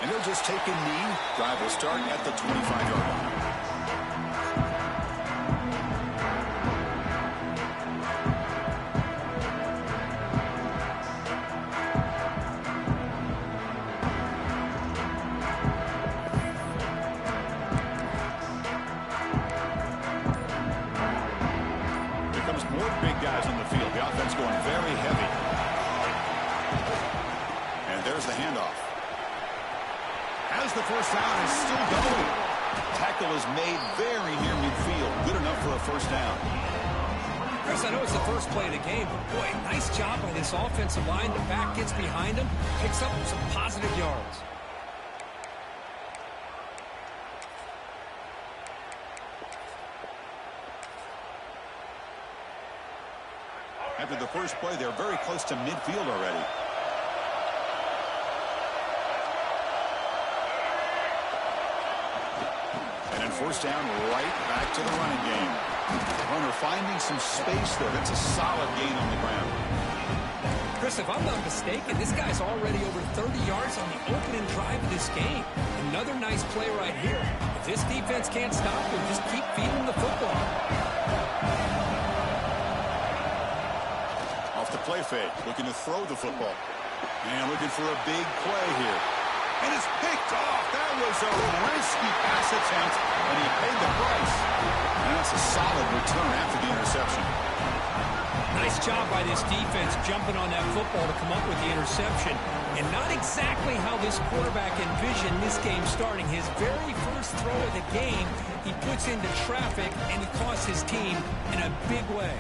And they'll just take a knee. Drive will start at the 25-yard line. More big guys on the field. The offense going very heavy. And there's the handoff. Has the first down and still going. Tackle is made very near midfield. Good enough for a first down. Chris, I know it's the first play of the game, but boy, nice job by this offensive line. The back gets behind him, picks up some positive yards. After the first play, they're very close to midfield already. And then first down, right back to the running game. Runner finding some space there. That's a solid gain on the ground. Chris, if I'm not mistaken, this guy's already over 30 yards on the opening drive of this game. Another nice play right here. If this defense can't stop him, just keep feeding him the football. The play fake, looking to throw the football. And looking for a big play here. And it's picked off. That was a risky pass attempt, and he paid the price. And that's a solid return after the interception. Nice job by this defense jumping on that football to come up with the interception. And not exactly how this quarterback envisioned this game starting. His very first throw of the game, he puts into traffic, and he costs his team in a big way.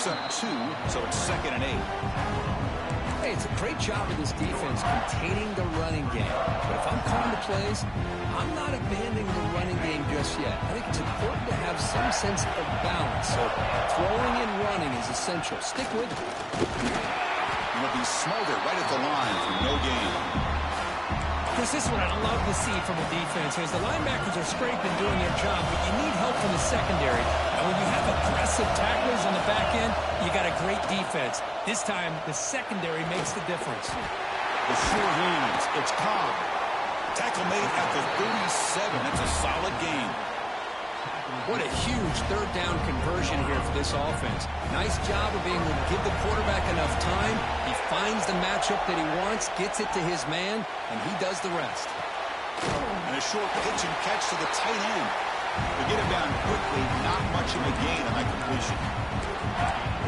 Up 2, so it's 2nd and 8. Hey, it's a great job of this defense containing the running game. But if I'm calling the plays, I'm not abandoning the running game just yet. I think it's important to have some sense of balance. So throwing and running is essential. Stick with it. It'll be smothered right at the line for no gain. Chris, this is what I love to see from a defense. As the linebackers are scraping doing their job, but you need help from the secondary. And when you have aggressive tacklers on the back end, you got a great defense. This time, the secondary makes the difference. The short hands. It's Cobb. Tackle made at the 37. That's a solid gain. What a huge third down conversion here for this offense. Nice job of being able to give the quarterback enough time. He finds the matchup that he wants, gets it to his man, and he does the rest. And a short pitch and catch to the tight end. To get him down quickly, not much of a gain on that completion.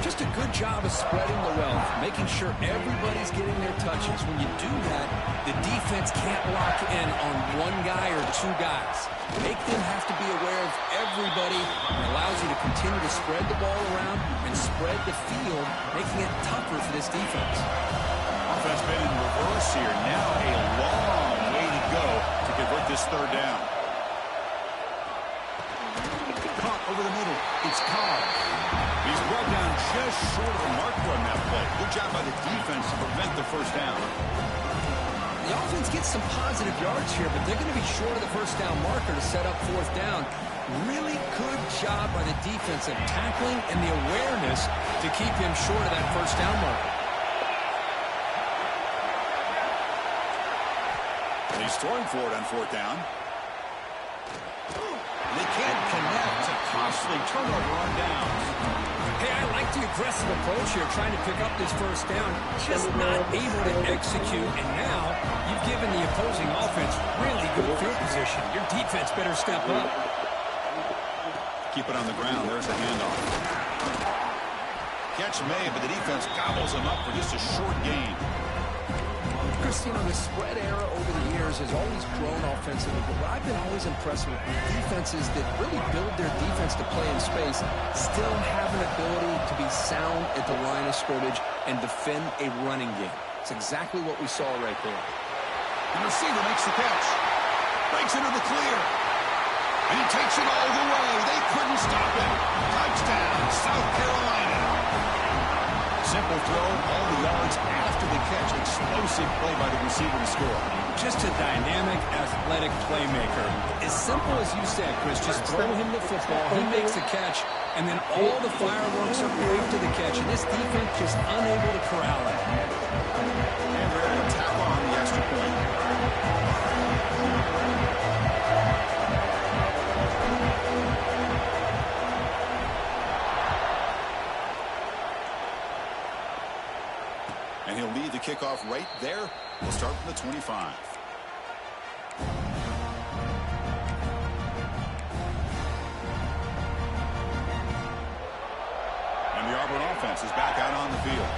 Just a good job of spreading the wealth, making sure everybody's getting their touches. When you do that, the defense can't lock in on one guy or two guys. Make them have to be aware of everybody. It allows you to continue to spread the ball around and spread the field, making it tougher for this defense. Offense been in reverse here. Now a long way to go to convert this third down. Caught over the middle. It's Cobb. He's brought down just short of the marker on that play. Good job by the defense to prevent the first down. The offense gets some positive yards here, but they're going to be short of the first down marker to set up fourth down. Really good job by the defense of tackling and the awareness to keep him short of that first down marker. And he's throwing for it on fourth down. And they can't connect. A costly turnover on downs. Hey, I like the aggressive approach here, trying to pick up this first down. Just not able to execute, and now you've given the opposing offense really good field position. Your defense better step up. Keep it on the ground. There's the handoff. Catch made, but the defense gobbles him up for just a short gain. Christine, the spread era over the years has always grown offensively, but what I've been always impressed with defenses that really build their defense to play in space still have an ability to be sound at the line of scrimmage and defend a running game. It's exactly what we saw right there. The receiver makes the catch. Breaks into the clear. And he takes it all the way. They couldn't stop him. Touchdown, South Carolina. Simple throw, all the yards after the catch. Explosive play by the receiver to score. Just a dynamic, athletic playmaker. As simple as you said, Chris, just throw him the football, he makes a catch, and then all the fireworks are after the catch. And this defense just unable to corral it. And they're able to tap on the extra point. And he'll lead the kickoff right there. We'll start from the 25. And the Auburn offense is back out on the field.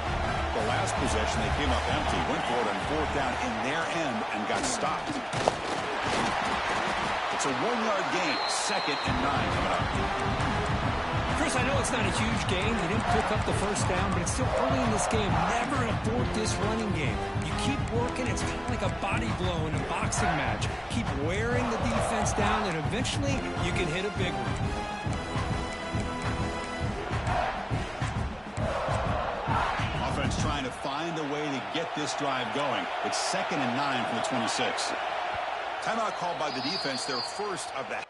The last possession, they came up empty, went for it on fourth down in their end and got stopped. It's a 1-yard gain, 2nd and 9 coming up. Chris, I know it's not a huge gain. They didn't pick up the first down, but it's still early in this game. Never abort this running game. You keep working. It's kind of like a body blow in a boxing match. Keep wearing the defense down, and eventually you can hit a big one. Offense trying to find a way to get this drive going. It's 2nd and 9 from the 26. Timeout called by the defense, their first of that.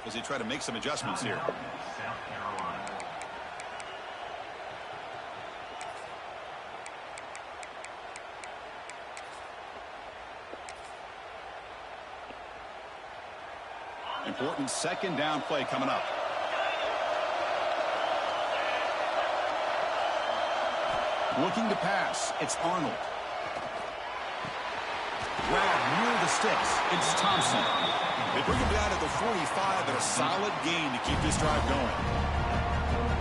As they try to make some adjustments here. Important 2nd down play coming up. Looking to pass. It's Arnold. Grab near the sticks. It's Thompson. They bring him down at the 45, and a solid gain to keep this drive going.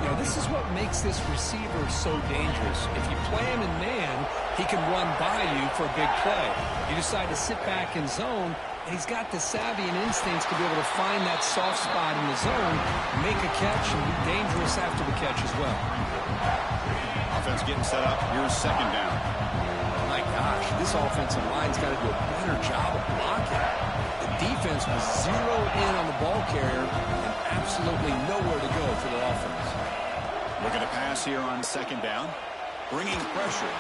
You know, this is what makes this receiver so dangerous. If you play him in man, he can run by you for a big play. You decide to sit back in zone, and he's got the savvy and instincts to be able to find that soft spot in the zone, make a catch, and be dangerous after the catch as well. Offense getting set up. Here's 2nd down. My gosh, this offensive line's got to do a better job of blocking. The defense was zeroed in on the ball carrier and absolutely nowhere to go for their offense. Looking to pass here on 2nd down. Bringing pressure.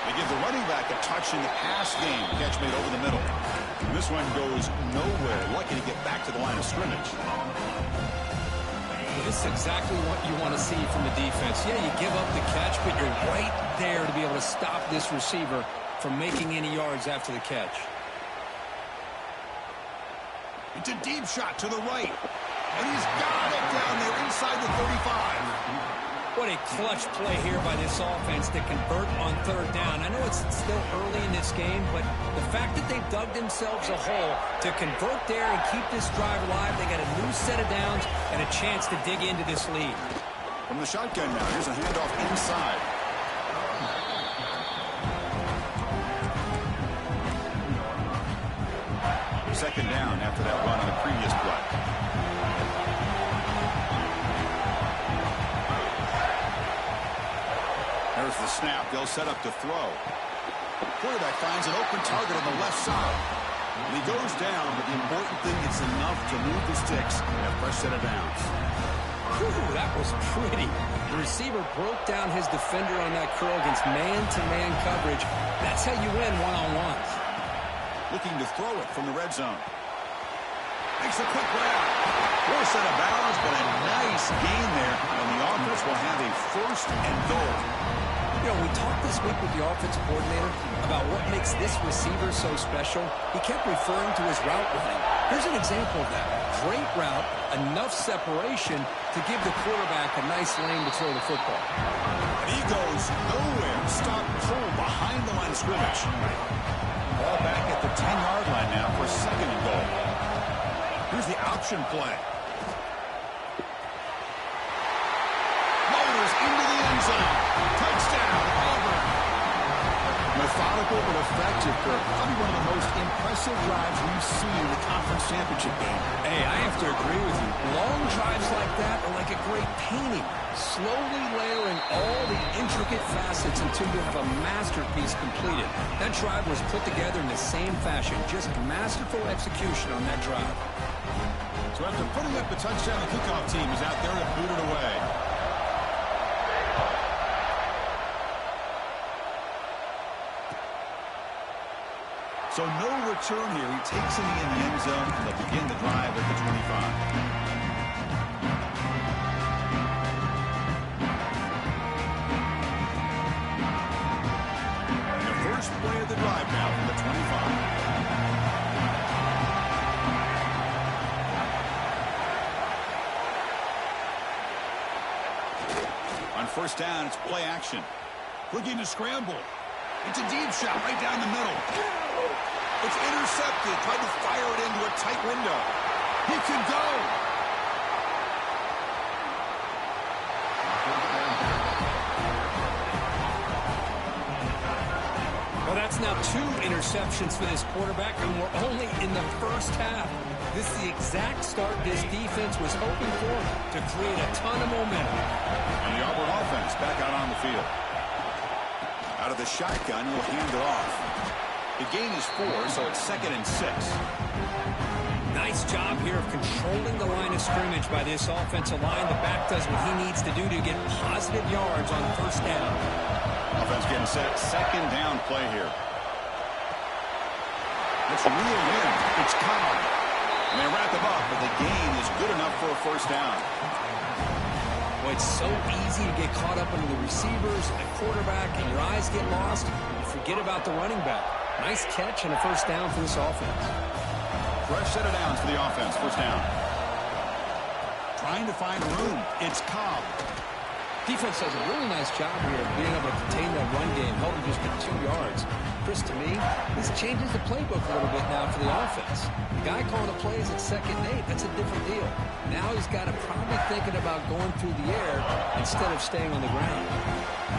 They give the running back a touch in the pass game. Catch made over the middle. And this one goes nowhere. Lucky to get back to the line of scrimmage. This is exactly what you want to see from the defense. Yeah, you give up the catch, but you're right there to be able to stop this receiver from making any yards after the catch. It's a deep shot to the right. And he's got it down there inside the 35. What a clutch play here by this offense to convert on 3rd down. I know it's still early in this game, but the fact that they've dug themselves a hole to convert there and keep this drive alive, they got a new set of downs and a chance to dig into this lead. From the shotgun now, here's a handoff inside. Second down after that run on the previous play. There's the snap. They'll set up to throw. Quarterback finds an open target on the left side. And he goes down, but the important thing is enough to move the sticks and a fresh set of downs. Whew, that was pretty. The receiver broke down his defender on that curl against man-to-man coverage. That's how you win one-on-ones. Looking to throw it from the red zone. Makes a quick grab. Poor set of balance, but a nice gain there. And the offense will have a 1st and goal. You know, we talked this week with the offensive coordinator about what makes this receiver so special. He kept referring to his route running. Here's an example of that. Great route, enough separation to give the quarterback a nice lane to throw the football. And he goes nowhere. Stop cold behind the line of scrimmage. Ball back at the 10-yard line now for 2nd and goal. Here's the option play. Motors into the end zone. Touchdown, Auburn. Methodical but effective, Kirk. Probably one of the most impressive drives we've seen in the conference championship game. Hey, I have to agree with you. Long drives like that are like a great painting. Slowly layering all the intricate facets until you have a masterpiece completed. That drive was put together in the same fashion. Just masterful execution on that drive. So after putting up the touchdown, the kickoff team is out there to boot it away. So no return here. He takes it in the end zone, and they'll begin the drive at the 25. Play of the drive now from the 25. On first down, it's play action. Looking to scramble. It's a deep shot right down the middle. It's intercepted. Tried to fire it into a tight window. He can go. Well, that's now 2 interceptions for this quarterback, and we're only in the first half. This is the exact start this defense was hoping for to create a ton of momentum. And the Auburn offense back out on the field. Out of the shotgun, he'll hand it off. The gain is 4, so it's 2nd and 6. Nice job here of controlling the line of scrimmage by this offensive line. The back does what he needs to do to get positive yards on first down. Offense getting set. 2nd down play here. It's reeled in. It's Cobb. And they wrap him up, but the gain is good enough for a first down. Well, it's so easy to get caught up into the receivers and the quarterback, and your eyes get lost. You forget about the running back. Nice catch and a first down for this offense. Fresh set of downs for the offense. First down. Trying to find room. It's Cobb. Defense does a really nice job here of being able to contain that run game, held him just to 2 yards. Chris, to me, this changes the playbook a little bit now for the offense. The guy calling the plays at 2nd and 8, that's a different deal. Now he's got to probably thinking about going through the air instead of staying on the ground.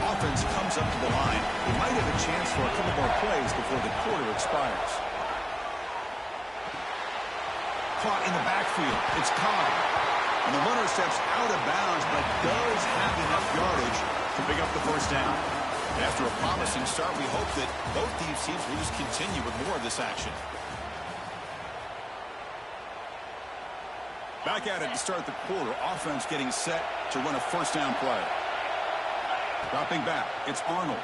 Offense comes up to the line. They might have a chance for a couple more plays before the quarter expires. Caught in the backfield. It's Cobb. And the runner steps out of bounds, but does have enough yardage to pick up the first down. And after a promising start, we hope that both these teams will just continue with more of this action. Back at it to start the quarter. Offense getting set to run a first down play. Dropping back, it's Arnold.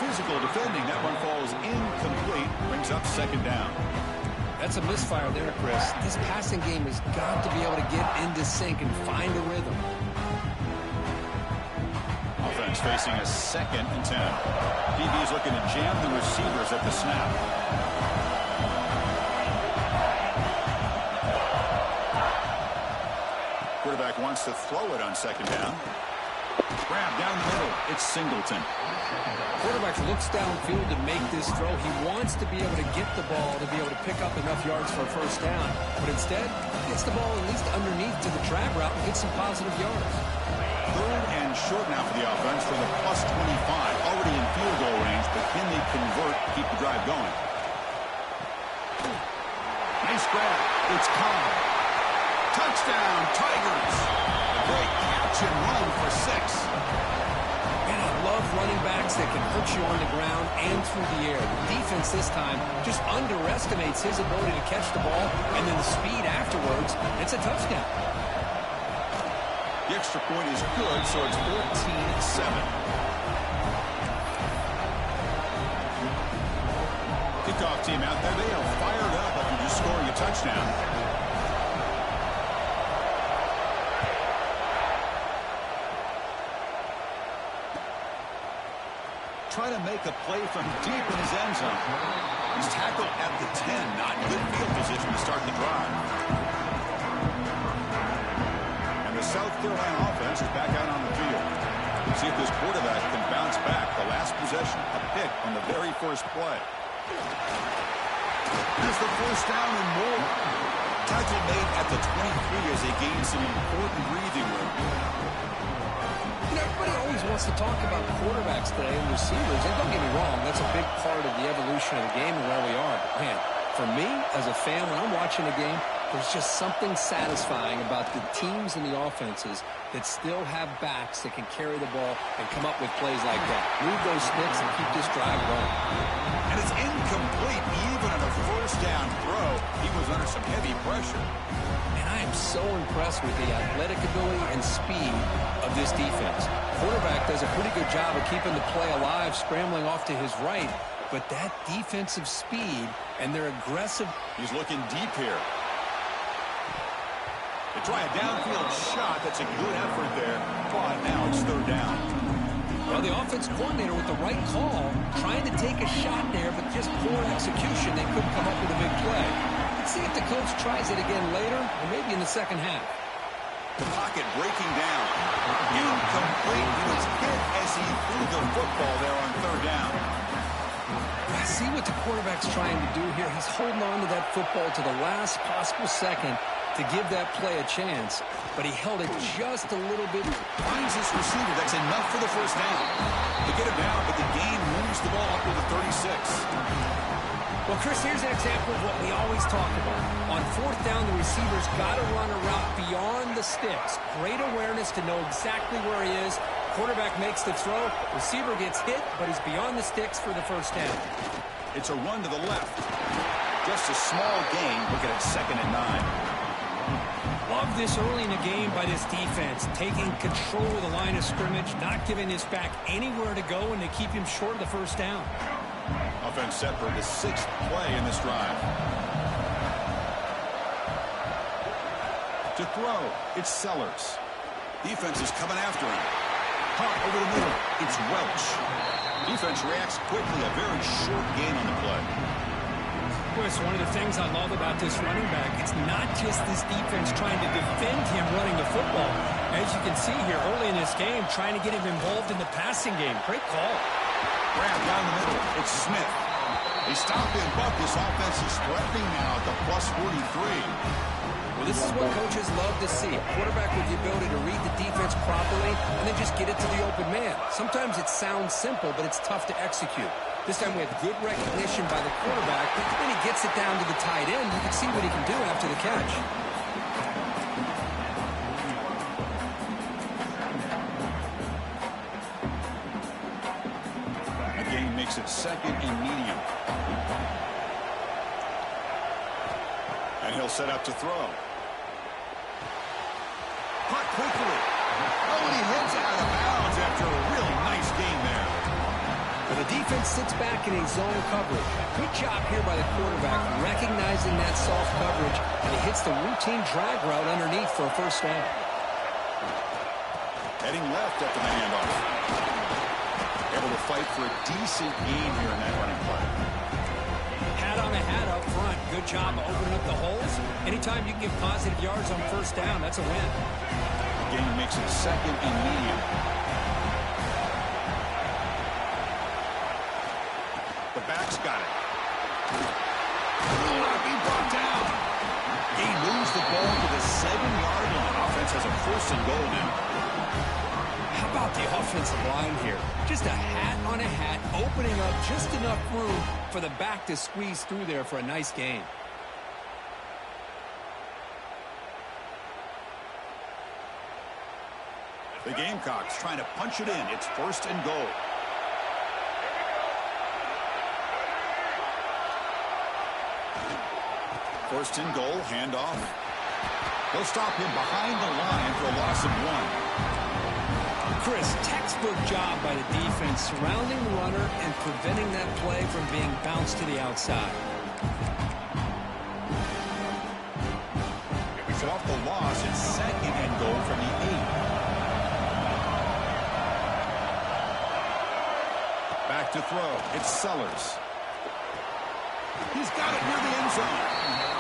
Physical defending. That one falls incomplete. Brings up 2nd down. That's a misfire there, Chris. This passing game has got to be able to get into sync and find a rhythm. Offense facing a 2nd and 10. DB's looking to jam the receivers at the snap. Quarterback wants to throw it on 2nd down. Grab down the middle. It's Singleton. Quarterback looks downfield to make this throw. He wants to be able to get the ball to be able to pick up enough yards for a first down. But instead, gets the ball at least underneath to the drag route and gets some positive yards. 3rd and short now for the offense from the +25. Already in field goal range, but can they convert, keep the drive going? Nice grab. It's Cobb. Touchdown, Tigers. A great catch and run for 6. And I love running backs that can hurt you on the ground and through the air. The defense this time just underestimates his ability to catch the ball, and then the speed afterwards. It's a touchdown. The extra point is good, so it's 14-7. Kickoff team out there. They are fired up after just scoring a touchdown. Trying to make a play from deep in his end zone. He's tackled at the 10. Not good field position to start the drive. And the South Carolina offense is back out on the field. See if this quarterback can bounce back. The last possession, a pick on the very first play. Here's the first down and more. Tackle made at the 23 as they gain some important breathing room. Everybody always wants to talk about quarterbacks today and receivers. And don't get me wrong, that's a big part of the evolution of the game and where we are. But man, for me, as a fan, when I'm watching a game, There's just something satisfying about the teams and the offenses that still have backs that can carry the ball and come up with plays like that. Move those sticks and keep this drive going. And it's incomplete even on a first down throw. He was under some heavy pressure. And I am so impressed with the athletic ability and speed of this defense. Quarterback does a pretty good job of keeping the play alive, scrambling off to his right. But that defensive speed and their aggressive... He's looking deep here. They try a downfield shot. That's a good effort there. But now it's third down. Well, the offense coordinator with the right call, trying to take a shot there, but just poor execution. They couldn't come up with a big play. Let's see if the coach tries it again later, or maybe in the second half. The pocket breaking down. Incomplete. He was hit as he threw the football there on third down. I see what the quarterback's trying to do here. He's holding on to that football to the last possible second to give that play a chance, but he held it just a little bit. Finds his receiver. That's enough for the first down. They get him down, but the gain moves the ball up to the 36. Well, Chris, here's an example of what we always talk about. On fourth down, the receiver's got to run a route beyond the sticks. Great awareness to know exactly where he is. Quarterback makes the throw. Receiver gets hit, but he's beyond the sticks for the first down. It's a run to the left. Just a small gain. Looking at 2nd and 9. Love this early in the game by this defense, taking control of the line of scrimmage, not giving this back anywhere to go, and they keep him short of the first down. Offense set for the 6th play in this drive. To throw, it's Sellers. Defense is coming after him. Pump over the middle. It's Welch. Defense reacts quickly. A very short gain on the play. Chris, one of the things I love about this running back, it's not just this defense trying to defend him running the football. As you can see here early in this game, trying to get him involved in the passing game. Great call. Grab down the middle. It's Smith. They stop him, but this offense is threatening now at the plus 43. Well, this is what coaches love to see. A quarterback with the ability to read the defense properly and then just get it to the open man. Sometimes it sounds simple, but it's tough to execute. This time we have good recognition by the quarterback. When he gets it down to the tight end, you can see what he can do after the catch. The game makes it 2nd and medium. And he'll set up to throw. Caught quickly. Oh, and he heads out of bounds after a really nice game there. Well, the defense sits back in a zone coverage. Good job here by the quarterback, recognizing that soft coverage, and he hits the routine drag route underneath for a first down. Heading left after the handoff. Able to fight for a decent gain here in that running play. Hat on a hat up front. Good job opening up the holes. Anytime you can get positive yards on first down, that's a win. The game makes it 2nd and medium. The back's got it. Will not be brought down. He moves the ball to the 7-yard line. Offense has a 1st and goal now. How about the offensive line here? Just a hat on a hat, opening up just enough room for the back to squeeze through there for a nice gain. The Gamecocks trying to punch it in. It's 1st and goal. First and goal, handoff. They'll stop him behind the line for a loss of 1. Chris, textbook job by the defense surrounding the runner and preventing that play from being bounced to the outside. So off the loss, it's 2nd and goal from the 8. Back to throw. It's Sellers. He's got it near the end zone.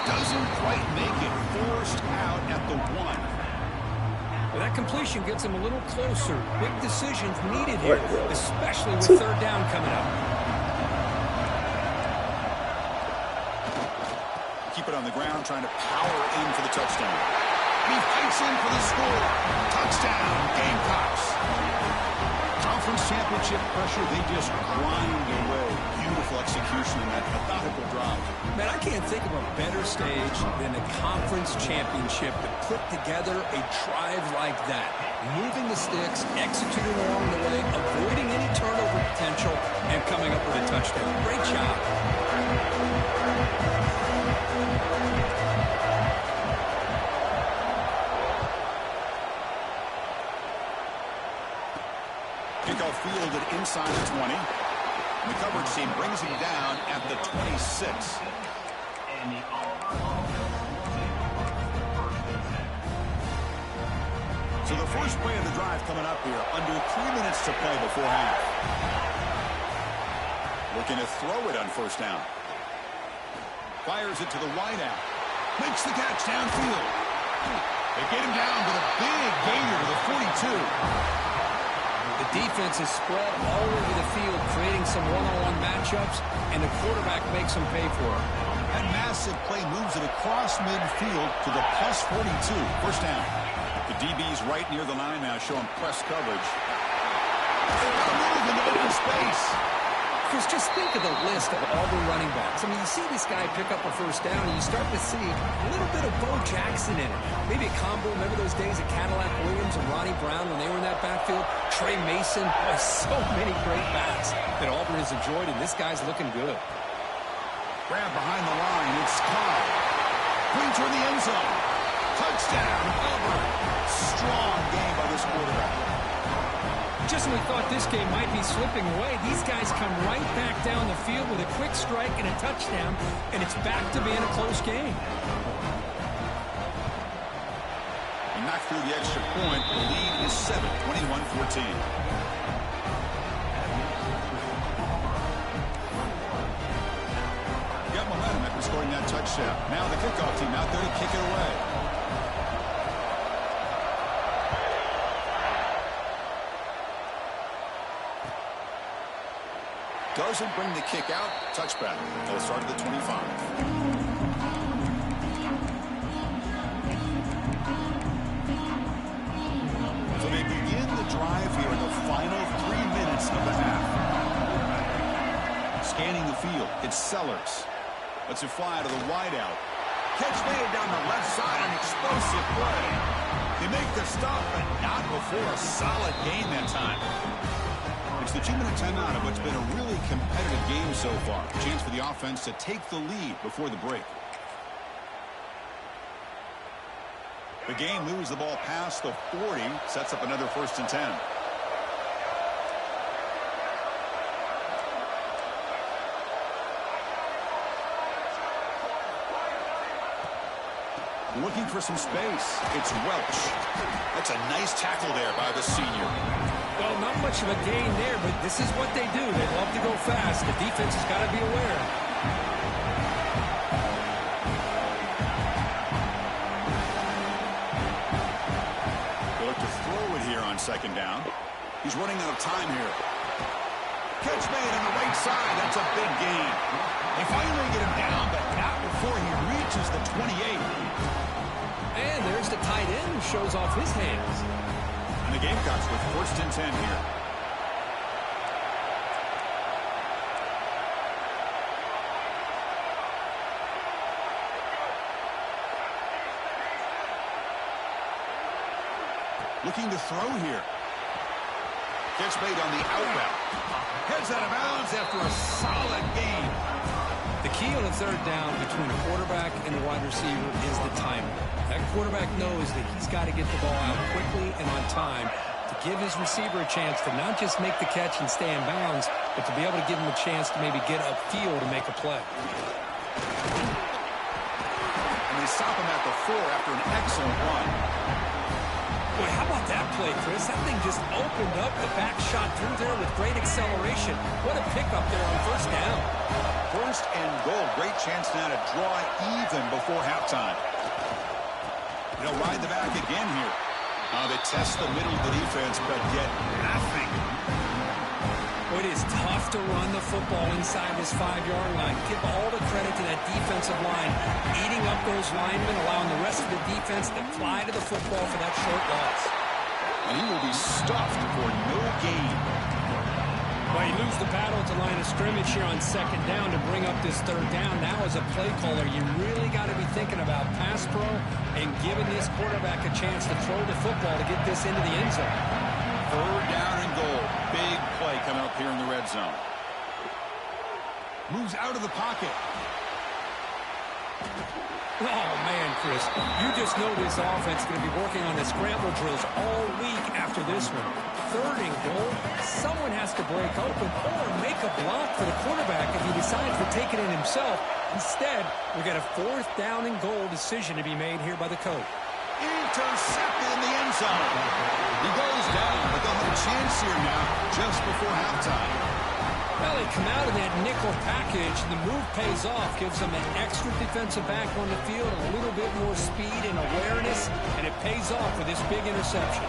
Doesn't quite make it. Forced out at the 1. Well, that completion gets him a little closer. Big decisions needed here, especially with third down coming up. Keep it on the ground, trying to power in for the touchdown. He fights in for the score. Touchdown, Gamecocks. Conference championship pressure, they just grind away. Beautiful execution in that methodical drive. Man, I can't think of a better stage than a conference championship to put together a drive like that. Moving the sticks, executing along the way, avoiding any turnover potential, and coming up with a touchdown. Great job. Kickoff fielded inside the 20. And the coverage team brings him down at the 26. So the first play of the drive coming up here. Under 3 minutes to play before half. Looking to throw it on first down. Fires it to the wideout. Makes the catch downfield. They get him down with a big gainer to the 42. The defense is spread all over the field, creating some one-on-one matchups, and the quarterback makes them pay for it. That massive play moves it across midfield to the plus 42. First down. The DB's right near the line now, showing press coverage. Move into open space. Chris, just think of the list of all the running backs. I mean, you see this guy pick up a first down, and you start to see a little bit of Bo Jackson in it. Maybe a combo. Remember those days of Cadillac Williams and Ronnie Brown when they were in that backfield? Trey Mason. Boy, so many great backs that Auburn has enjoyed, and this guy's looking good. Grab behind the line. It's caught. Clean toward the end zone. Touchdown, Auburn. Strong game by this quarterback. Just when we thought this game might be slipping away, these guys come right back down the field with a quick strike and a touchdown, and it's back to being a close game. And knocked through the extra point. The lead is 7, 21-14. Got momentum after scoring that touchdown. Now the kickoff team out there to kick it away. Doesn't bring the kick out. Touchback. They'll start at the 25. So they begin the drive here in the final 3 minutes of the half. Scanning the field. It's Sellers. Lets it fly to the wideout. Catch made down the left side. An explosive play. They make the stop, but not before a solid game that time. It's the 2-minute timeout of what's been a really competitive game so far. A chance for the offense to take the lead before the break. The game moves the ball past the 40, sets up another 1st and 10. Looking for some space. It's Welch. That's a nice tackle there by the senior. Well, not much of a gain there, but this is what they do. They love to go fast. The defense has got to be aware. They look to throw it here on 2nd down. He's running out of time here. Catch made on the right side. That's a big gain. They finally get him down, but not before he reaches the 28. And there's the tight end who shows off his hands. And the Gamecocks with 1st and 10 here. Looking to throw here. Catch made on the outbound. Heads out of bounds after a solid gain. The key on a 3rd down between a quarterback and a wide receiver is the timing. That quarterback knows that he's got to get the ball out quickly and on time to give his receiver a chance to not just make the catch and stay in bounds, but to be able to give him a chance to maybe get upfield and make a play. And they stop him at the 4 after an excellent run. Boy, how about that play, Chris? That thing just opened up the back shot through there with great acceleration. What a pickup there on 1st down. 1st and goal. Great chance now to draw even before halftime. They'll ride the back again here. They test the middle of the defense, but get nothing. Well, it is tough to run the football inside this 5-yard line. Give all the credit to that defensive line, eating up those linemen, allowing the rest of the defense to fly to the football for that short loss. And he will be stuffed for no gain. Well, you lose the battle at the line of scrimmage here on second down to bring up this third down. Now, as a play caller, you really got to be thinking about pass pro and giving this quarterback a chance to throw the football to get this into the end zone. Third down and goal. Big play coming up here in the red zone. Moves out of the pocket. Oh, man, Chris, you just know this offense is going to be working on the scramble drills all week after this one. Third and goal, someone has to break open or make a block for the quarterback if he decides to take it in himself. Instead, we got a fourth down and goal decision to be made here by the coach. Intercepted in the end zone. He goes down, but they'll have a chance here now just before halftime. Well, they come out of that nickel package, and the move pays off, gives them an extra defensive back on the field, a little bit more speed and awareness, and it pays off with this big interception.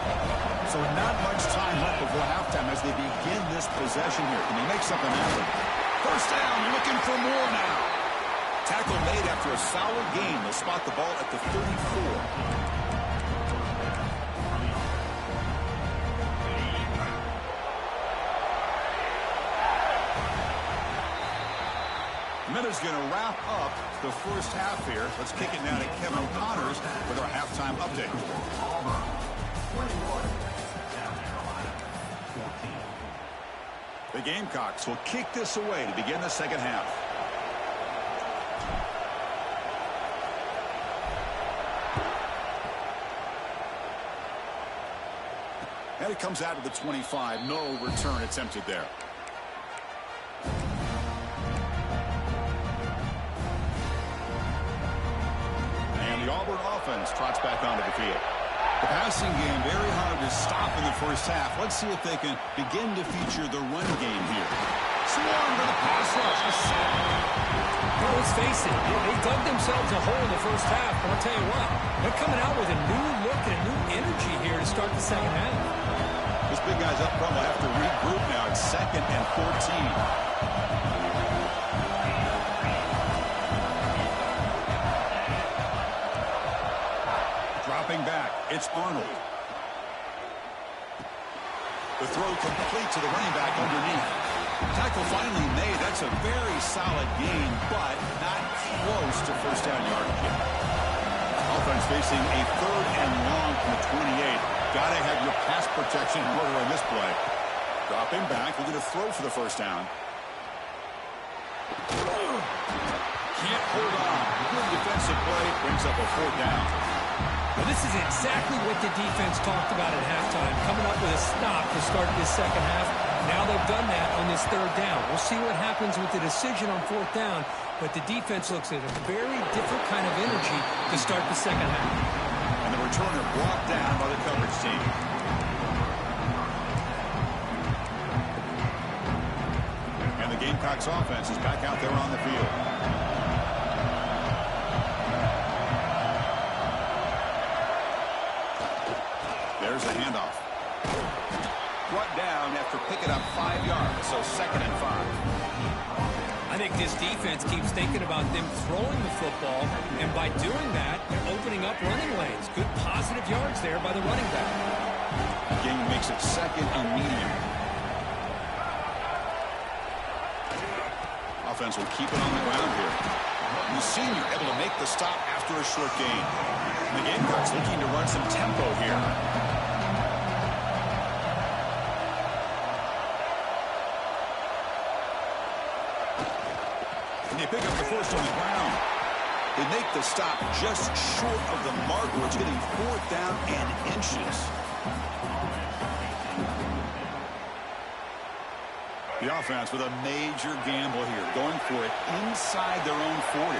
So not much time left before halftime as they begin this possession here. Can they make something happen? First down, looking for more now. Tackle made after a solid gain. They'll spot the ball at the 34. Minute's going to wrap up the first half here. Let's kick it now to Kevin Connors with our halftime update. The Gamecocks will kick this away to begin the second half. And it comes out to the 25. No return attempted there. The Auburn offense trots back onto the field. The passing game very hard to stop in the first half. Let's see if they can begin to feature the run game here. Swarm to the pass rush. A sack. Well, let's face it, they dug themselves a hole in the first half. But I'll tell you what, they're coming out with a new look and a new energy here to start the second half. This big guy's up front will have to regroup now. It's 2nd and 14. Dropping back, it's Arnold. The throw complete to the running back underneath. Tackle finally made. That's a very solid gain, but not close to first down yardage yet. Offense facing a 3rd and long from the 28. Gotta have your pass protection in order on this play. Dropping back, we're going to throw for the first down. Can't hold on. Good defensive play, brings up a 4th down. Well, this is exactly what the defense talked about at halftime, coming up with a stop to start this second half. Now they've done that on this 3rd down. We'll see what happens with the decision on 4th down, but the defense looks at a very different kind of energy to start the second half. And the returner brought down by the coverage team. And the Gamecocks offense is back out there on the field. There's a handoff. Brought down after picking up 5 yards, so 2nd and 5. I think this defense keeps thinking about them throwing the football, and by doing that, they're opening up running lanes. Good positive yards there by the running back. Game makes it 2nd and medium. Offense will keep it on the ground here. The senior able to make the stop after a short gain. The Gamecocks looking to run some tempo here. They pick up the first on the ground. They make the stop just short of the marker. It's getting 4th down and inches. The offense with a major gamble here, going for it inside their own 40.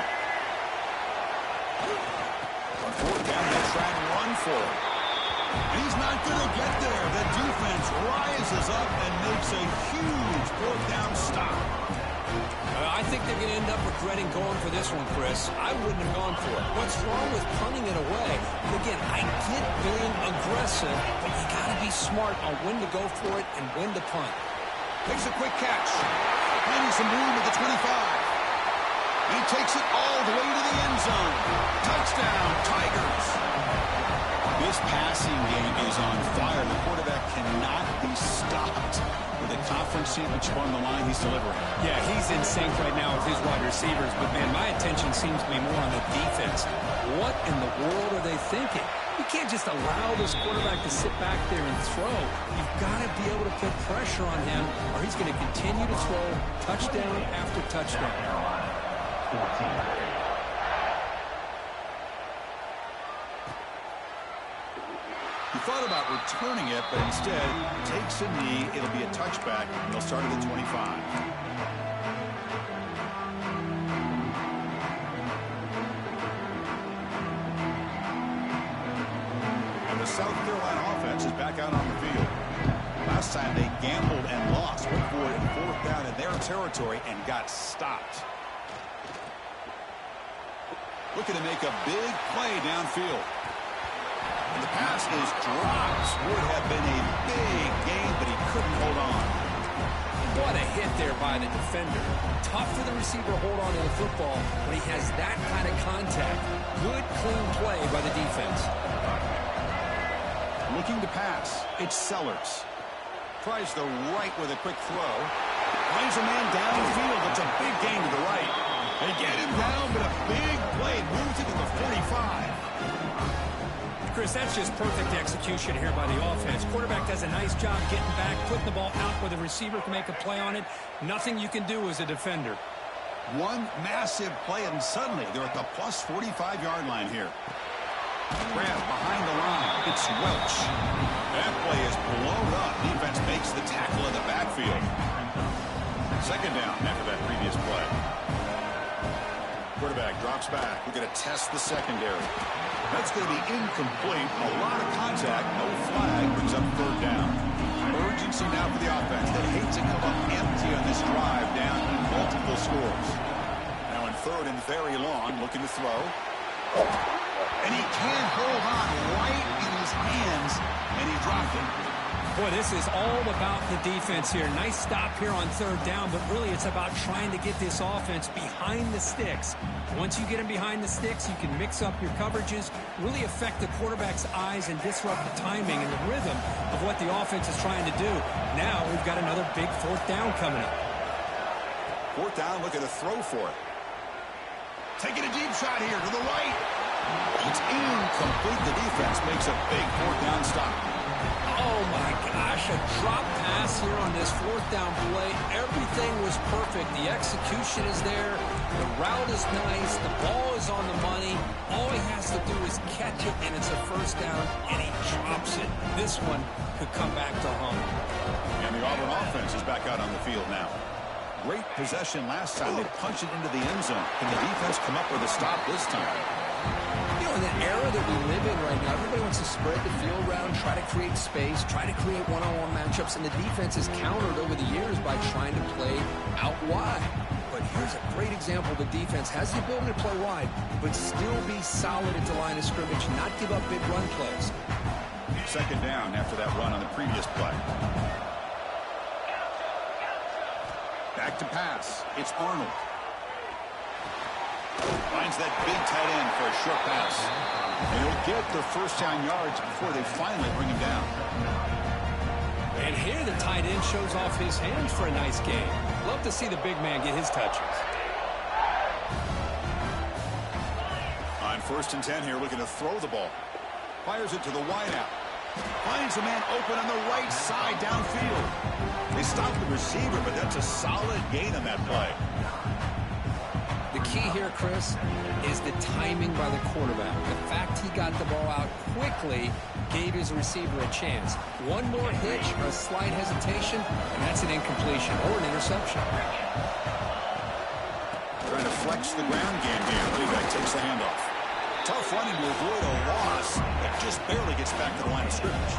On 4th down, they try and run for it. And he's not going to get there. The defense rises up and makes a huge 4th down stop. I think they're going to end up regretting going for this one, Chris. I wouldn't have gone for it. What's wrong with punting it away? And again, I get being aggressive, but you got to be smart on when to go for it and when to punt. Takes a quick catch. Finding some room at the 25. He takes it all the way to the end zone. Touchdown, Tigers. This passing game is on fire. The quarterback cannot be stopped. With a conference championship on the line, he's delivering. Yeah, he's in sync right now with his wide receivers. But, man, my attention seems to be more on the defense. What in the world are they thinking? You can't just allow this quarterback to sit back there and throw. You've got to be able to put pressure on him, or he's going to continue to throw touchdown after touchdown. 14. He thought about returning it, but instead takes a knee. It'll be a touchback, and they'll start at the 25. And the South Carolina offense is back out on the field. Last time they gambled and lost. Went for it in 4th down in their territory and got stopped. Looking to make a big play downfield. And the pass is dropped. Would have been a big gain, but he couldn't hold on. What a hit there by the defender. Tough for the receiver to hold on to the football when he has that kind of contact. Good, clean play by the defense. Looking to pass. It's Sellers. Tries the right with a quick throw. Finds a man downfield. It's a big gain to the right. They get him down, but a big play moves it to the 45. Chris, that's just perfect execution here by the offense. Quarterback does a nice job getting back, putting the ball out where the receiver can make a play on it. Nothing you can do as a defender. One massive play, and suddenly they're at the plus 45-yard line here. Grab behind the line. It's Welch. That play is blown up. Defense makes the tackle in the backfield. 2nd down after that previous play. Quarterback drops back. We're going to test the secondary. That's going to be incomplete. A lot of contact. No flag. Brings up 3rd down. Urgency now for the offense. They hate to come up empty on this drive down in multiple scores. Now in 3rd and very long. Looking to throw. And he can't hold on right in his hands. And he dropped it. Boy, this is all about the defense here. Nice stop here on 3rd down, but really it's about trying to get this offense behind the sticks. Once you get them behind the sticks, you can mix up your coverages, really affect the quarterback's eyes and disrupt the timing and the rhythm of what the offense is trying to do. Now we've got another big 4th down coming up. 4th down, looking to throw for it. Taking a deep shot here to the right. It's incomplete. The defense makes a big 4th down stop. Oh, my gosh, a drop pass here on this 4th down play. Everything was perfect. The execution is there. The route is nice. The ball is on the money. All he has to do is catch it, and it's a 1st down, and he drops it. This one could come back to home. And the Auburn offense is back out on the field now. Great possession last time. They punched it into the end zone. Can the defense come up with a stop this time? In the era that we live in right now, everybody wants to spread the field around, try to create space, try to create one-on-one matchups, and the defense is countered over the years by trying to play out wide. But here's a great example. The defense has the ability to play wide, but still be solid at the line of scrimmage, not give up big run plays. 2nd down after that run on the previous play. Back to pass. It's Arnold. Finds that big tight end for a short pass. And he'll get the 1st down yards before they finally bring him down. And here the tight end shows off his hands for a nice game. Love to see the big man get his touches. On 1st and 10 here, looking to throw the ball. Fires it to the wideout. Finds a man open on the right side downfield. They stop the receiver, but that's a solid gain on that play. The key here, Chris, is the timing by the quarterback. The fact he got the ball out quickly gave his receiver a chance. One more hitch or a slight hesitation, and that's an incompletion or an interception. Trying to flex the ground game here. Running back takes the handoff. Tough running to avoid a loss, but just barely gets back to the line of scrimmage.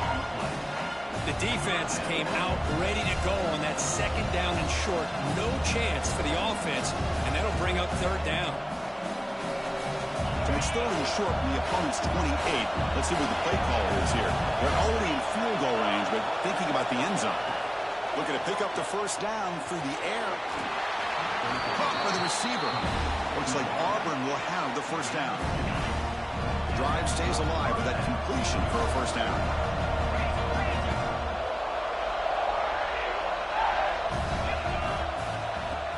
The defense came out ready to go on that 2nd down and short. No chance for the offense, and that'll bring up 3rd down. So it's 3rd and short from the opponent's 28. Let's see what the play caller is here. They're already in field goal range, but thinking about the end zone. Looking to pick up the 1st down through the air. Caught by the receiver. Looks like Auburn will have the 1st down. drive stays alive with that completion for a first down.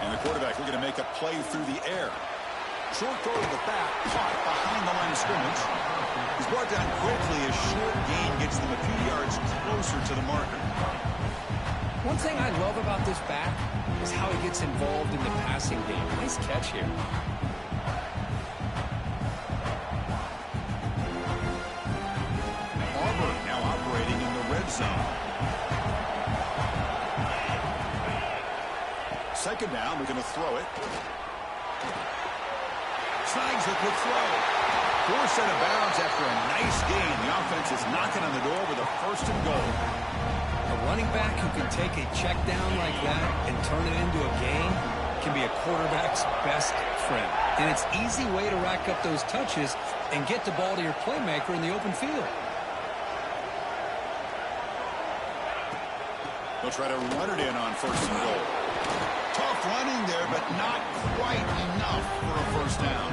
And the quarterback looking to make a play through the air. Short throw to the back, caught behind the line of scrimmage. He's brought down quickly. A short gain gets them a few yards closer to the marker. One thing I love about this back is how he gets involved in the passing game. Nice catch here. Auburn now operating in the red zone. Second down, we're going to throw it. Snags a quick throw. Forced out of bounds after a nice gain. The offense is knocking on the door with a first and goal. A running back who can take a check down like that and turn it into a gain can be a quarterback's best friend. And it's an easy way to rack up those touches and get the ball to your playmaker in the open field. They'll try to run it in on first and goal. Tough running there, but not quite enough for a first down.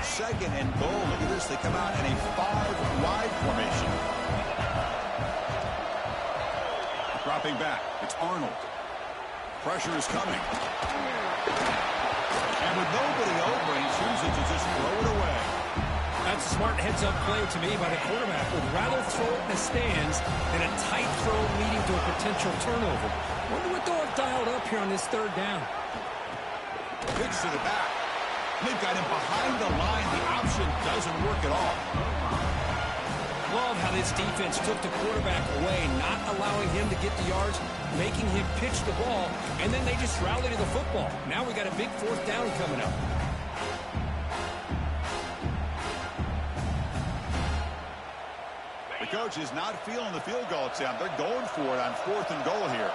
Second and goal. Look at this. They come out in a 5-wide formation. Dropping back. It's Arnold. Pressure is coming. And with nobody open, he chooses to just throw it away. That's a smart heads-up play to me by the quarterback. Would rather throw it in the stands than a tight throw leading to a potential turnover. Wonder what they'll have dialed up here on this third down. Pitch to the back. They've got him behind the line. The option doesn't work at all. Love how this defense took the quarterback away, not allowing him to get the yards, making him pitch the ball, and then they just rally to the football. Now we got a big fourth down coming up. The coach is not feeling the field goal attempt. They're going for it on fourth and goal here.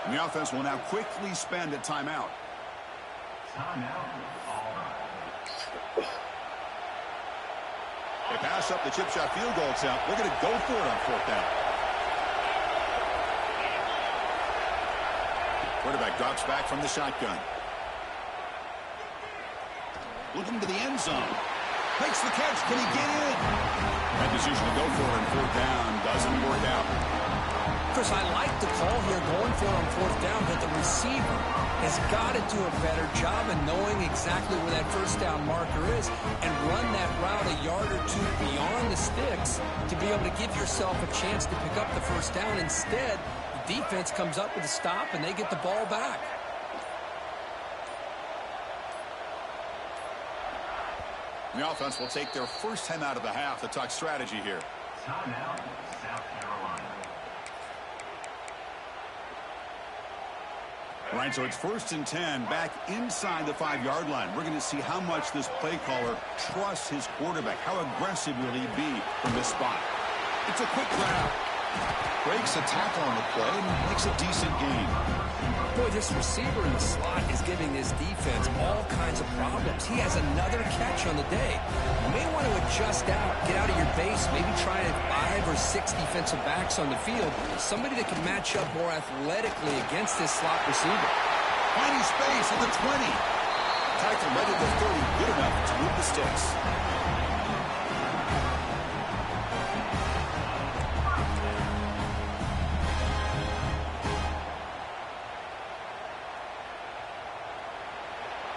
And the offense will now quickly spend a timeout. They pass up the chip shot field goal attempt. They're going to go for it on fourth down. Quarterback drops back from the shotgun. Looking to the end zone. Makes the catch. Can he get in? That decision to go for it on fourth down doesn't work out. Chris, I like the call here going for it on fourth down, but the receiver has got to do a better job of knowing exactly where that first down marker is and run that route a yard or two beyond the sticks to be able to give yourself a chance to pick up the first down. Instead, the defense comes up with a stop and they get the ball back. The offense will take their first time out of the half to talk strategy here. Timeout, South Carolina. All right, so it's 1st and 10 back inside the 5-yard line. We're going to see how much this play caller trusts his quarterback. How aggressive will he be from this spot? It's a quick grab. Breaks a tackle on the play and makes a decent gain. Boy, this receiver in the slot is giving this defense all kinds of problems. He has another catch on the day. You may want to adjust out, get out of your base, maybe try 5 or 6 defensive backs on the field. Somebody that can match up more athletically against this slot receiver. Finding space at the 20. Tackle right at the 30, good enough to move the sticks.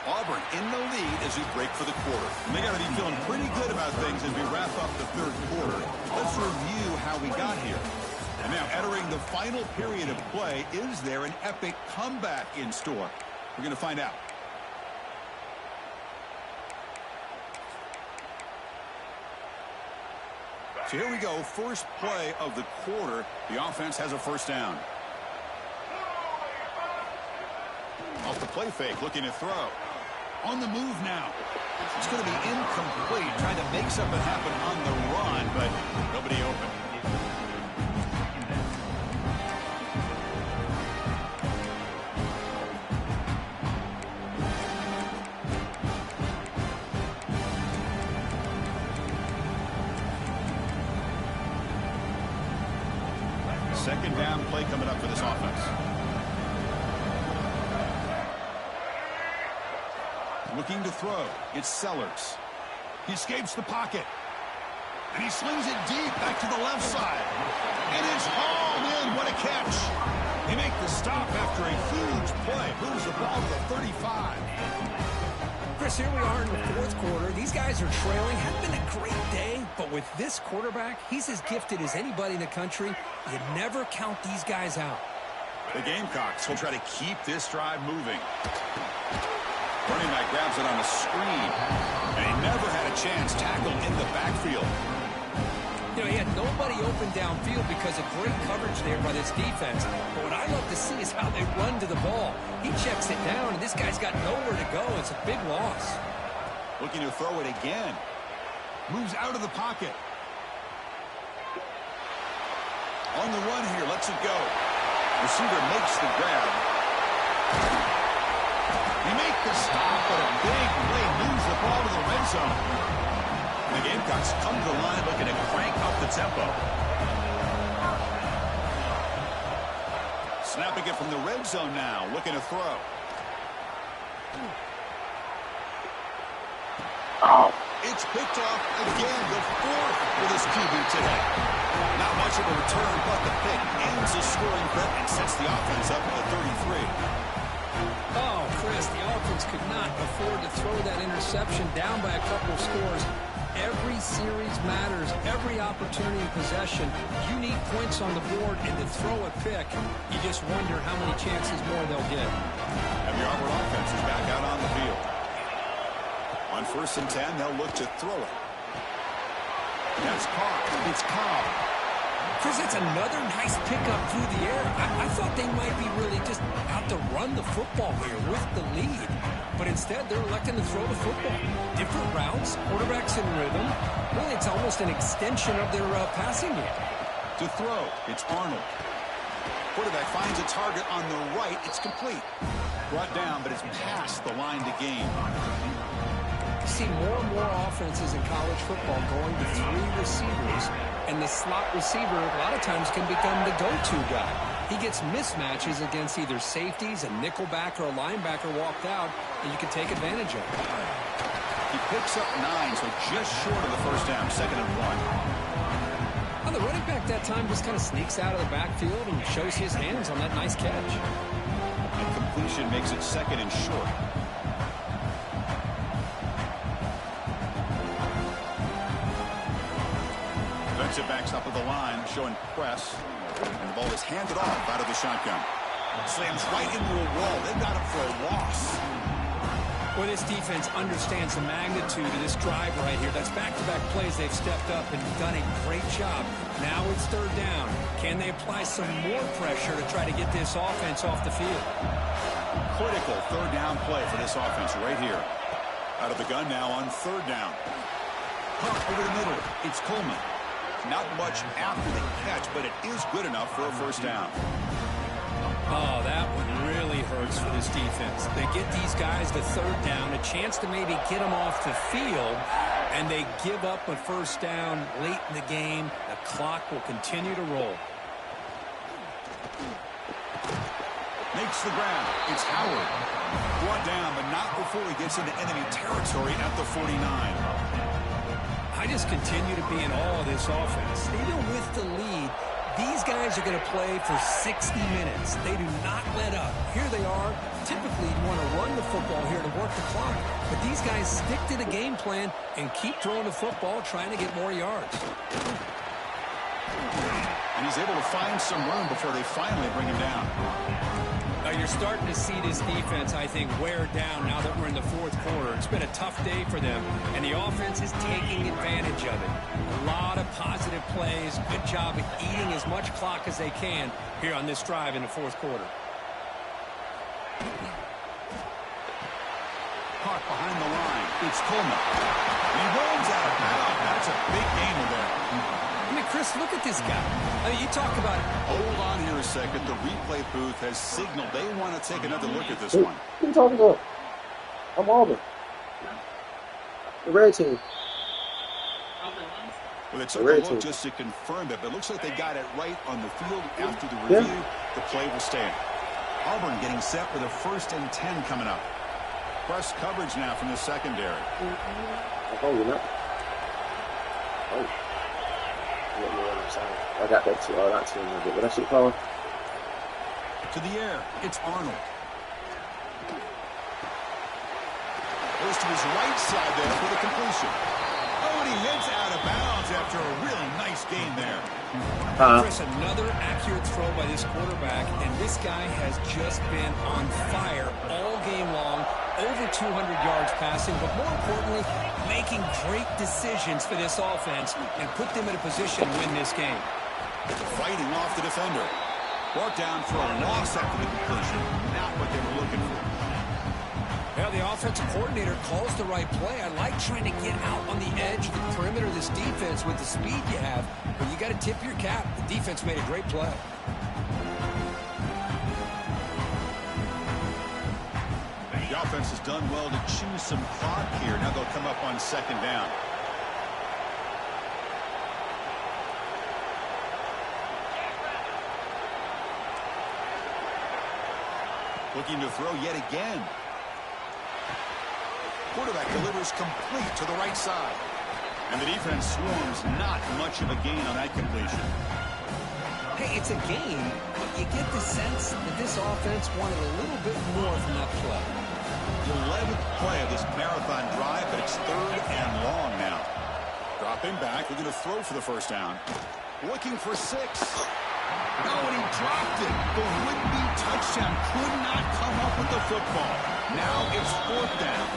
Auburn in the lead as we break for the quarter. And they got to be feeling pretty good about things as we wrap up the third quarter. Let's review how we got here. And now entering the final period of play, is there an epic comeback in store? We're going to find out. So here we go, first play of the quarter. The offense has a first down. Off the play fake, looking to throw. On the move now. It's going to be incomplete, trying to make something happen on the run, but nobody open. down play coming up for this offense. Looking to throw. It's Sellers. He escapes the pocket. And he slings it deep back to the left side. And it's hauled in. What a catch. They make the stop after a huge play. Moves the ball to the 35. Chris, here we are in the fourth quarter. These guys are trailing. Hadn't been a great day, but with this quarterback, he's as gifted as anybody in the country. You never count these guys out. The Gamecocks will try to keep this drive moving. Running back grabs it on the screen. And he never had a chance tackled in the backfield. You know, he had nobody open downfield because of great coverage there by this defense. But what I love to see is how they run to the ball. He checks it down, and this guy's got nowhere to go. It's a big loss. Looking to throw it again. Moves out of the pocket. On the run here, lets it go. Receiver makes the grab. He makes the stop, but a big play moves the ball to the red zone. The Gamecocks come to the line looking to crank up the tempo. Snapping it from the red zone now, looking to throw. It's picked off again, the fourth for this QB today. Not much of a return, but the pick ends the scoring threat and sets the offense up at the 33. Oh, Chris, the offense could not afford to throw that interception down by a couple of scores. Every series matters. Every opportunity in possession. You need points on the board, and to throw a pick, you just wonder how many chances more they'll get. And the Auburn offense is back out on the field. On 1st and 10, they'll look to throw it. That's caught. It's Cobb. Chris, that's another nice pickup through the air. I thought they might be really just out to run the football here with the lead. But instead, they're electing to throw the football. Different routes, quarterbacks in rhythm. Really, it's almost an extension of their passing game. To throw, it's Arnold. Quarterback finds a target on the right. It's complete. Brought down, but it's past the line to gain. See more and more offenses in college football going to 3 receivers, and the slot receiver a lot of times can become the go-to guy. He gets mismatches against either safeties, a nickelback, or a linebacker walked out, and you can take advantage of it. He picks up 9, so just short of the first down, 2nd and 1. Well, the running back that time just kind of sneaks out of the backfield and shows his hands on that nice catch. And completion makes it 2nd and short. Defensive backs up at the line, showing press. And the ball is handed off out of the shotgun. Slams right into a wall. They've got him for a loss. Well, this defense understands the magnitude of this drive right here. That's back-to-back plays. They've stepped up and done a great job. Now it's 3rd down. Can they apply some more pressure to try to get this offense off the field? Critical 3rd down play for this offense right here. Out of the gun now on 3rd down. Pump over the middle. It's Coleman. Not much after the catch, but it is good enough for a 1st down. Oh, that one really hurts for this defense. They get these guys to 3rd down, a chance to maybe get them off the field, and they give up a 1st down late in the game. The clock will continue to roll. Makes the grab. It's Howard. Brought down, but not before he gets into enemy territory at the 49. I just continue to be in awe of this offense. Even with the lead, these guys are going to play for 60 minutes. They do not let up. Here they are. Typically, you want to run the football here to work the clock. But these guys stick to the game plan and keep throwing the football, trying to get more yards. And he's able to find some room before they finally bring him down. You're starting to see this defense, I think, wear down now that we're in the 4th quarter. It's been a tough day for them, and the offense is taking advantage of it. A lot of positive plays. Good job of eating as much clock as they can here on this drive in the 4th quarter. Caught behind the line. It's Coleman. He runs out of bounds. That's a big gainer there. I mean, Chris, look at this guy. I mean, you talk about it. Hold on here a second. The replay booth has signaled they want to take another look at this What one. are you talking about? I'm Auburn. The red team. Well, they took a look just to confirm it, but it looks like they got it right on the field after the review. The play will stand. Auburn getting set for the 1st and 10 coming up. Press coverage now from the secondary. Holding up. Oh. I got that too. Oh, that's a bit. What I should call? To the air, it's Arnold. Goes to his right side there for the completion. Oh, and he heads out of bounds after a really nice gain there. Chris, another accurate throw by this quarterback, and this guy has just been on fire all game long. Over 200 yards passing, but more importantly, making great decisions for this offense and put them in a position to win this game. Fighting off the defender. Brought down for a loss after the completion. Not what they were looking for. Well, the offensive coordinator calls the right play. I like trying to get out on the edge of the perimeter of this defense with the speed you have, but you got to tip your cap. The defense made a great play. The offense has done well to choose some clock here. Now they'll come up on 2nd down. Looking to throw yet again. Quarterback delivers complete to the right side. And the defense swarms not much of a gain on that completion. Hey, it's a gain, but you get the sense that this offense wanted a little bit more from that play. The 11th play of this marathon drive, but it's 3rd and long now. Dropping back, we're going to throw for the 1st down. Looking for 6. No, and he dropped it. The would-be touchdown could not come up with the football. Now it's 4th down.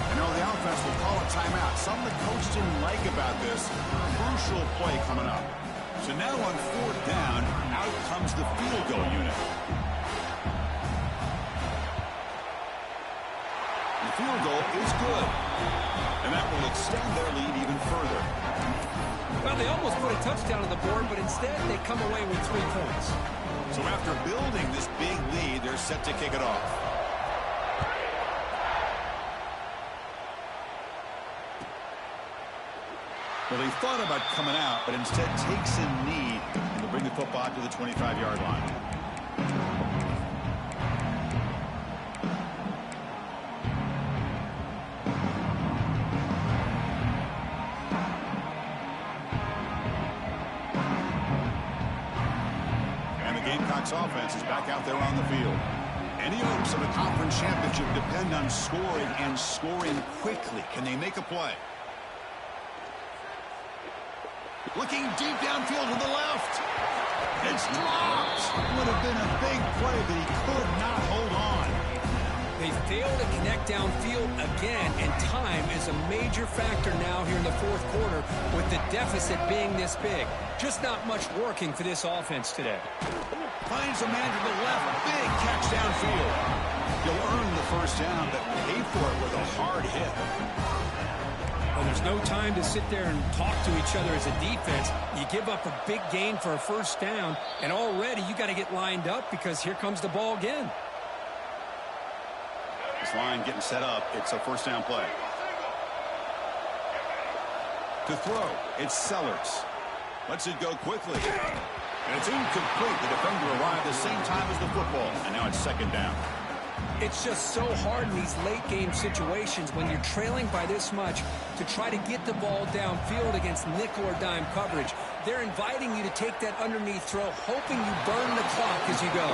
You know, the offense will call a timeout. Something the coach didn't like about this. Crucial play coming up. So now on 4th down, out comes the field goal unit. The field goal is good. And that will extend their lead even further. Well, they almost put a touchdown on the board, but instead they come away with 3 points. So after building this big lead, they're set to kick it off. Well, they thought about coming out, but instead takes a knee and will bring the football to the 25-yard line. And the Gamecocks offense is back out there on the field. Any hopes of a conference championship depend on scoring and scoring quickly. Can they make a play? Looking deep downfield to the left. It's dropped. Would have been a big play, but he could not hold on. They failed to connect downfield again, and time is a major factor now here in the 4th quarter with the deficit being this big. Just not much working for this offense today. Finds a man to the left. Big catch downfield. He'll earn the 1st down, but pay for it with a hard hit. Well, there's no time to sit there and talk to each other as a defense. You give up a big gain for a 1st down, and already you got to get lined up because here comes the ball again. This line getting set up. It's a 1st down play. To throw, it's Sellers. Lets it go quickly. And it's incomplete. The defender arrived the same time as the football. And now it's 2nd down. It's just so hard in these late game situations when you're trailing by this much to try to get the ball downfield against nickel or dime coverage. They're inviting you to take that underneath throw, hoping you burn the clock as you go.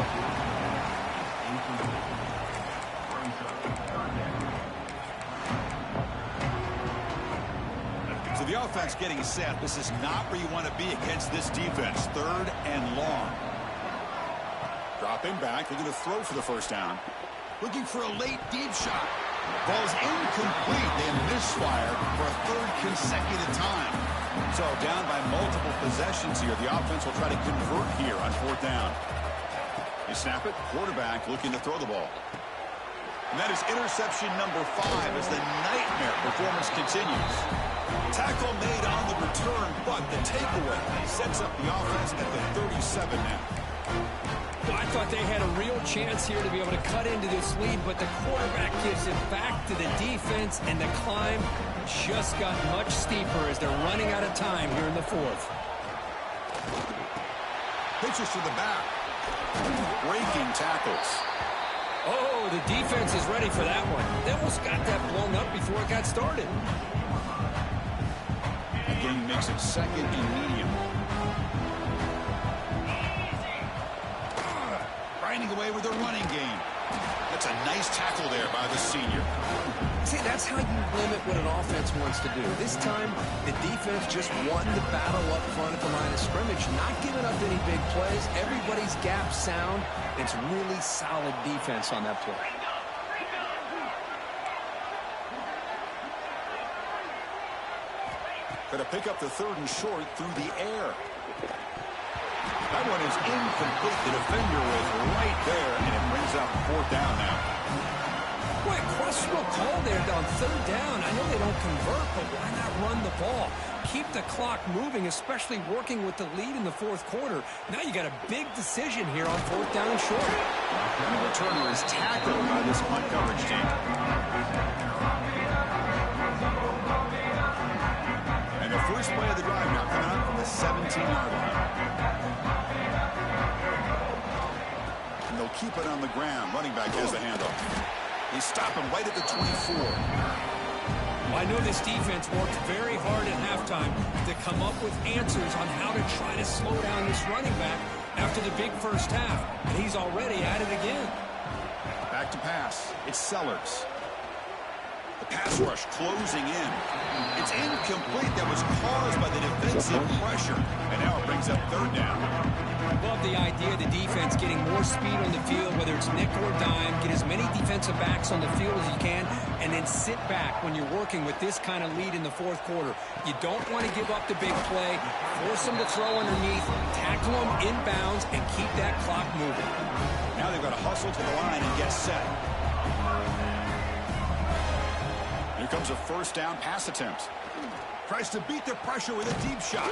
So the offense getting set. This is not where you want to be against this defense. 3rd and long. Dropping back. They're going to throw for the 1st down. Looking for a late deep shot. Ball's incomplete. They misfire for a 3rd consecutive time. So down by multiple possessions here. The offense will try to convert here on 4th down. They snap it. Quarterback looking to throw the ball. And that is interception number 5 as the nightmare performance continues. Tackle made on the return, but the takeaway sets up the offense at the 37 now. Well, I thought they had a real chance here to be able to cut into this lead, but the quarterback gives it back to the defense, and the climb just got much steeper as they're running out of time here in the fourth. Pitches to the back. Breaking tackles. Oh, the defense is ready for that one. They almost got that blown up before it got started. The game makes it second and medium. Grinding away with a running game. That's a nice tackle there by the senior. See, that's how you limit what an offense wants to do. This time, the defense just won the battle up front at the line of scrimmage, not giving up any big plays. Everybody's gap sound. It's really solid defense on that play. Going to pick up the third and short through the air. That one is incomplete. The defender was right there, and it brings up fourth down now. Boy, questionable call there on third down. I know they don't convert, but why not run the ball? Keep the clock moving, especially working with the lead in the fourth quarter. Now you got a big decision here on fourth down and short. And the returner is tackled by this punt coverage team. And the first play of the drive now coming up from the 17-yard line. And they'll keep it on the ground. Running back has the handoff. They stop him right at the 24. Well, I know this defense worked very hard at halftime to come up with answers on how to try to slow down this running back after the big first half. And he's already at it again. Back to pass. It's Sellers. The pass rush closing in. It's incomplete. That was caused by the defensive pressure. And now it brings up third down. I love the idea of the defense getting more speed on the field, whether it's nickel or dime, get as many defensive backs on the field as you can, and then sit back when you're working with this kind of lead in the fourth quarter. You don't want to give up the big play, force them to throw underneath, tackle them inbounds, and keep that clock moving. Now they've got to hustle to the line and get set. Here comes a first down pass attempt. Tries to beat the pressure with a deep shot.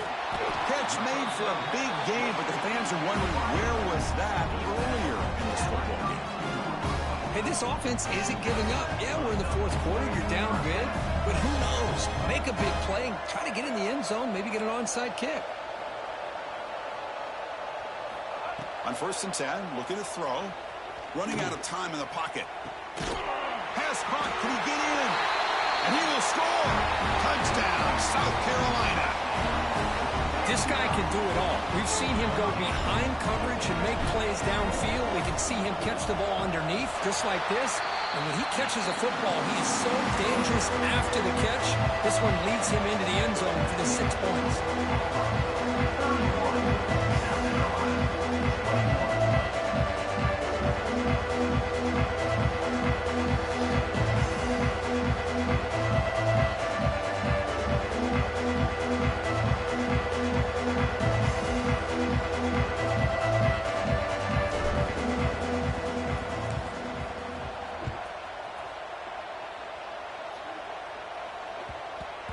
Catch made for a big game, but the fans are wondering where was that earlier in this football game. Hey, this offense isn't giving up. Yeah, we're in the fourth quarter. You're down big, but who knows? Make a big play and try to get in the end zone, maybe get an onside kick. On 1st and 10, looking to throw. Running out of time in the pocket. Pass caught. Can he get in? And he will score. Touchdown, South Carolina. This guy can do it all. We've seen him go behind coverage and make plays downfield. We can see him catch the ball underneath, just like this. And when he catches a football, he is so dangerous after the catch. This one leads him into the end zone for the 6 points.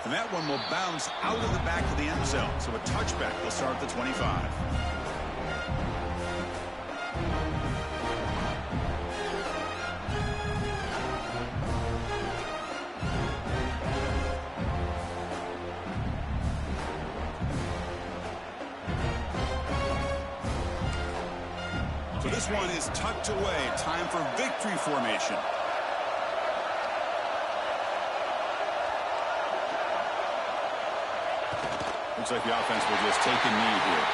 And that one will bounce out of the back of the end zone. So a touchback will start at the 25. So this one is tucked away. Time for victory formation. Looks like the offense will just take a knee here.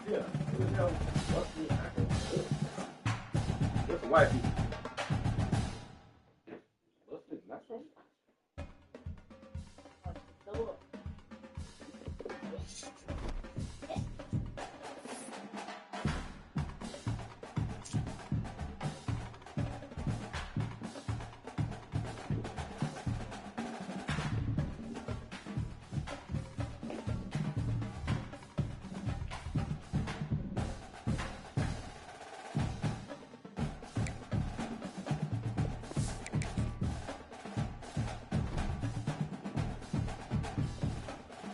Yeah. Who the hell? What's the Just the white people.